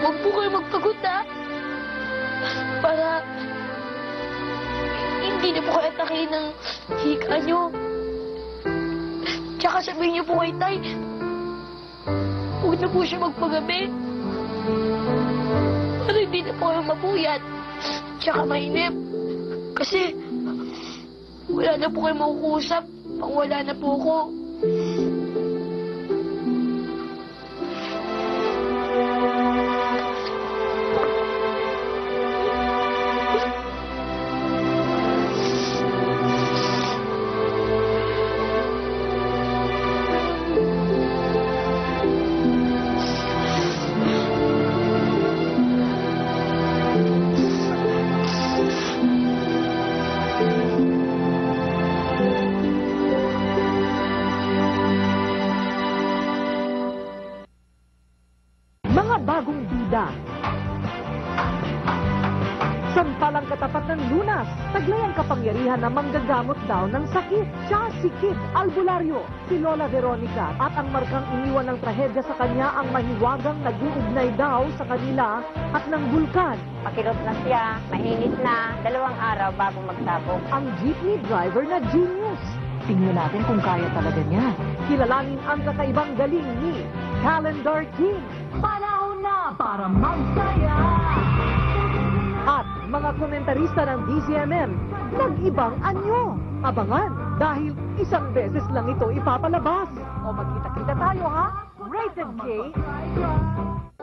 Huwag po kayo magpagod, ha? Para hindi na po kayo atakin ng hika nyo. Tsaka sabihin niyo po kay Tay, huwag na po siya magpagabi. Para hindi na po kayo mapuyat. Tsaka mainip. Kasi wala na po kayo makukusap pang wala na po ko. Bagong bida. Sampalang katapat ng Lunas, taglay ang kapangyarihan na manggagamot daw ng sakit. Siya si Kid Albularyo, si Lola Veronica, at ang markang iniwan ng trahedya sa kanya ang mahiwagang nag-uugnay daw sa kanila at ng bulkan. Pakilot na siya, mainit na, 2 araw bago magsabog. Ang jeepney driver na genius. Tingnan natin kung kaya talaga niya. Kilalanin ang kakaibang galing ni Calendar King. Panahon na para magsaya! At mga komentarista ng DZMM, nag-ibang anyo. Abangan, dahil isang beses lang ito ipapalabas. O magkita-kita tayo, ha? Rated K.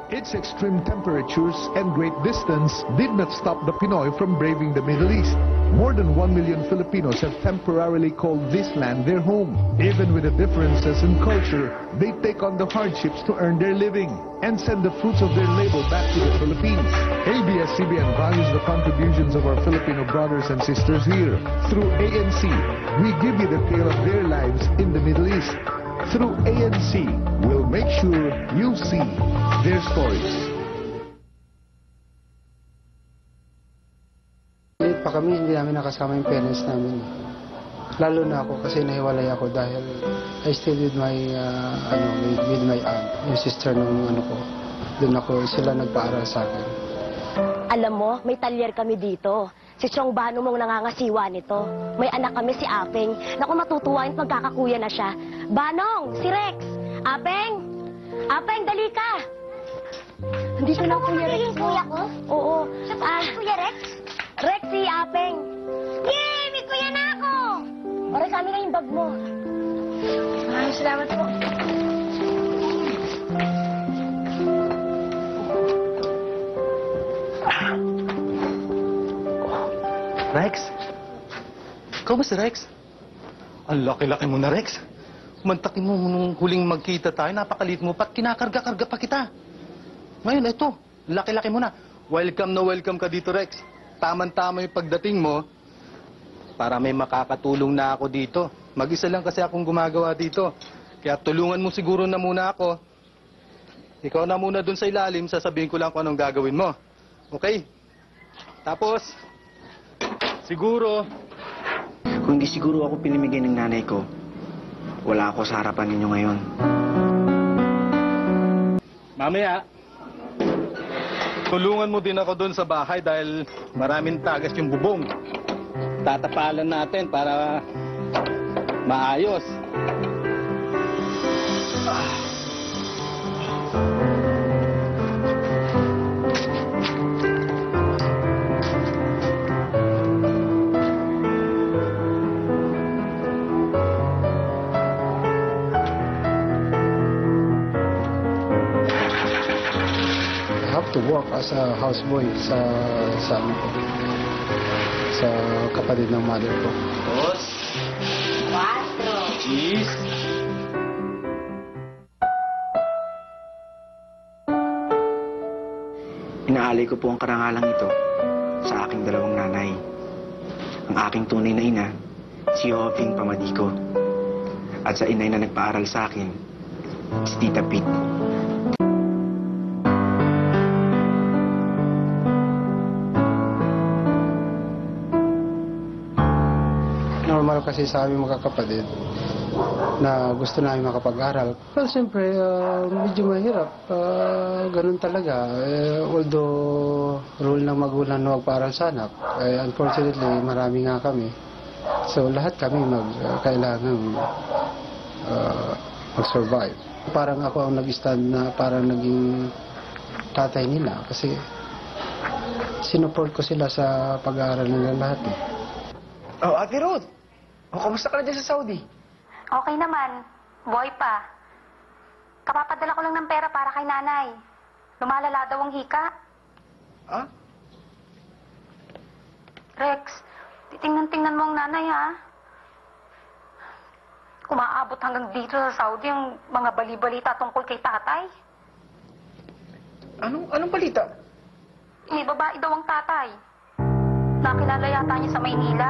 Its extreme temperatures and great distance did not stop the Pinoy from braving the Middle East. More than 1 million Filipinos have temporarily called this land their home. Even with the differences in culture, they take on the hardships to earn their living and send the fruits of their labor back to the Philippines. ABS-CBN values the contributions of our Filipino brothers and sisters here. Through ANC, we give you the tale of their lives in the Middle East. Through ANC, we'll make sure you'll see their stories. Late pa kami, hindi namin nakasama yung parents namin. Lalo na ako kasi nahiwalay ako dahil I stayed with my with my aunt, yung sister ng ko. Doon ako, sila nagpaaral sa akin. Alam mo, may talyer kami dito. Si Chong Bano mong nangangasiwa nito. May anak kami si Apeng. Naku, matutuwa yung magkakakuya na siya. Banong, si Rex. Apeng! Apeng, dali ka! Hindi ko na Kuya Rex mo. Kuya ko? Oo. Siya po Kuya Rex? Rex, si Apeng. Yay! May kuya na ako! Oray, kami na yung bag mo. Maraming salamat po. Rex? Ikaw ba si Rex? Ang laki-laki mo na, Rex. Mantakin mo nung huling magkita tayo, napakalit mo, pat kinakarga-karga pa kita. Ngayon, ito, laki-laki mo na. Welcome na welcome ka dito, Rex. Taman-tama yung pagdating mo para may makakatulong na ako dito. Mag-isa lang kasi akong gumagawa dito. Kaya tulungan mo siguro na muna ako. Ikaw na muna dun sa ilalim, sasabihin ko lang kung anong gagawin mo. Okay? Tapos, siguro, kung di siguro ako pinimigay ng nanay ko, wala ako sa harapan ninyo ngayon. mamaya, tulungan mo din ako doon sa bahay dahil maraming tagas yung bubong. Tatapalan natin para maayos. To work as a houseboy sa kapatid ng mother ko. Dos. 4. Cheese. Inaalay ko po ang karangalang ito sa aking dalawang nanay. Ang aking tunay na ina, si Joving Pamadico. At sa inay na nagpaaral sa akin, si Tita Pete. Normal kasi sa aming magkakapatid, na gusto namin makapag-aral. Well, siyempre, medyo mahirap. Ganun talaga. Although, rule ng magulang na magpaaral sa anak, unfortunately, marami nga kami. So, lahat kami kailangan mag-survive. Parang ako ang nag-stand na parang naging tatay nila kasi sinuport ko sila sa pag-aaral nila lahat. Oh, Ate Ruth. Kamusta ka na dyan sa Saudi? Okay naman. Boy pa. Kapapadala ko lang ng pera para kay nanay. Lumalala daw ang hika. Ha? Rex, titingnan-tingnan mo ang nanay, ha? Umaabot hanggang dito sa Saudi ang mga bali-balita tungkol kay tatay. Anong balita? May babae daw ang tatay. Nakilala yata niya sa Maynila.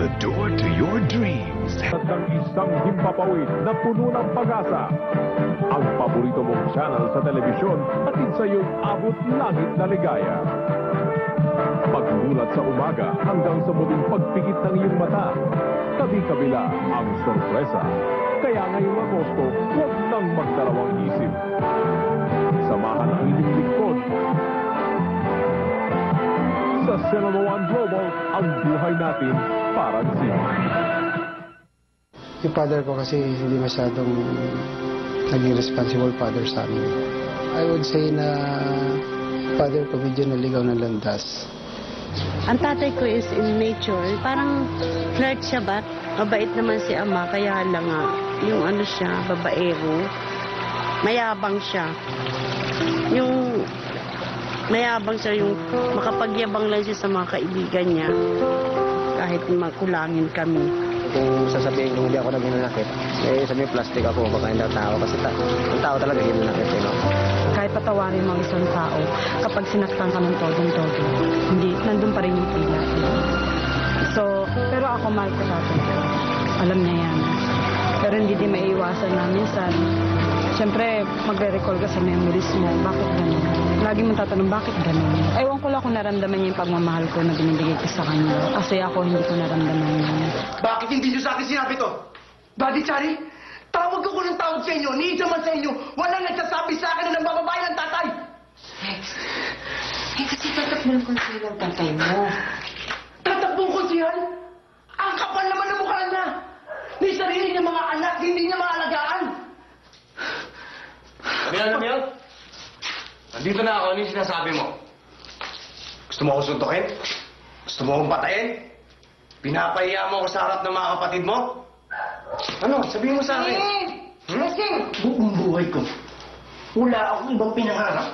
The door to your dreams. At ng isang himpapawid na puno ng pag-asa. Ang paborito mong channel sa telebisyon hatid sa iyong abot langit na ligaya. Pagmulat sa umaga hanggang sa muling pagpikit ng iyong mata. Tabi-kabila ang sorpresa. Kaya ngayong Agosto, huwag nang magdalawang isip. Samahan ang inyong lingkod. Sa Cinema One Global, ang buhay natin parang sine. Yung father ko kasi hindi masyadong naging responsible father sa amin. I would say na father ko medyo naligaw ng landas. Ang tatay ko is in nature, parang flirt siya ba? Mabait naman si ama, kaya lang nga, yung ano siya, babaero, mayabang siya. Yung mayabang siya, yung makapagyabang lang siya sa mga kaibigan niya, kahit makulangin kami. Kung sasabihin kung hindi ako naging nanakit, sabihin plastic ako, baka hindi ako tao. Kasi ang tao talaga hindi nanakit, Kahit patawarin mo ang isang tao, kapag sinaktan ka ng todong-todo, hindi, nandun pa rin yung pila. So, pero ako mahal ko tatay ko. Alam niya yan. Pero hindi din maiiwasan na minsan. Siyempre, magre-recall ka sa memories mo. Bakit ganun? Lagi mong tatanong, bakit ganun? Ewan ko lang kung naramdaman niya yung pagmamahal ko na binibigay ko sa kanya. Kasi ako hindi ko naramdaman yun. Bakit hindi niyo sa akin sinabi to? Daddy Chari, tawag ako ng tawag sa inyo, need naman sa inyo. Walang nagsasabi sa akin na nagbababae ng tatay. Rex, kasi tatakbuhan ko sa'yo ng tatay mo. Tatakbong ko siya? Ang kapal naman ng mukha niya. May sarili niya mga anak, hindi niya maalagaan. Sabihan, nandito na ako. Ano yung sinasabi mo? Gusto mo ako suntukin? Gusto mo akong patayin? Pinapahiya mo ako sa harap ng mga kapatid mo? Ano? Sabihin mo sa akin. Buong buhay ko, wala akong ibang pinangarap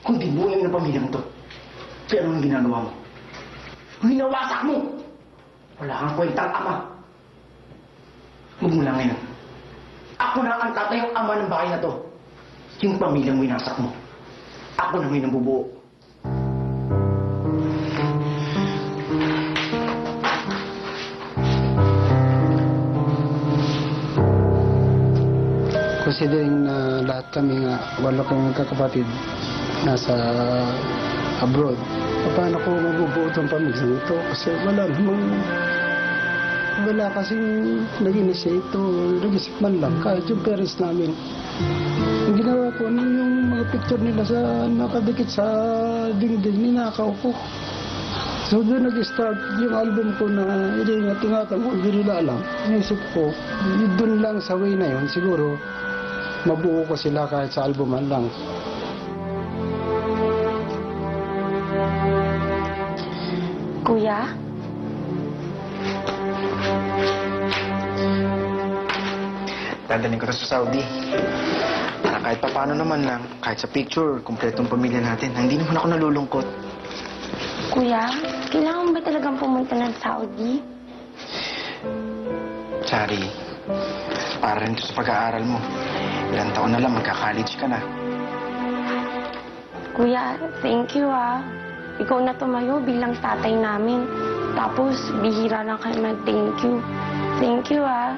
kundi buhay ng pamilyang to. Pero anong ginagawa mo? Hinawasak mo! Wala kang kwentang ama. Magmula ngayon, ako na ang tatayong ama ng bahay na to. Yung pamilyang winasak mo, ako na ngayon ang bubuo. Considering na lahat kami nga, wala kong magkakapatid nasa abroad, paano ko mabubuo itong pamilyang ito? Kasi wala kasing nag-initiate ito, nag-isip man lang, kahit yung parents namin. Ang ginawa ko, yung mga picture nila sa nakadikit sa dingding, ninakaw ko. So doon nag-start yung album ko na ingatan ko, hindi nila alam. Inisip ko, doon lang sa way na yun, siguro, mabuo ko sila kahit sa albuman lang. Kuya? Dadalhin ko na sa Saudi. Para kahit papano naman lang, kahit sa picture, kumpletong pamilya natin, hindi naman ako nalulungkot. Kuya, kailangan ba talagang pumunta ng Saudi? Chari, para rin ito sa pag-aaral mo. Ilang taon na lang, magka-college ka na. Kuya, thank you ah. Ikaw na tumayo bilang tatay namin. Tapos, bihira lang kayo mag-thank you. Thank you ah.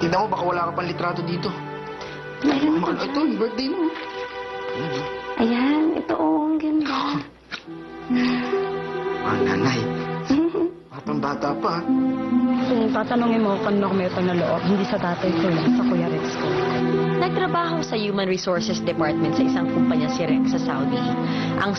Tignan mo, baka wala ka pang litrato dito. Meron ako Ito, yung birthday mo. Ayan, ito ang ganda. Nanay. Batang-bata pa. Kung tatanungin mo kung ano may utang na loob, hindi sa tatay ko yan, sa Kuya Rex ko. Nagtrabaho sa Human Resources Department sa isang kumpanya si Rex sa Saudi. Ang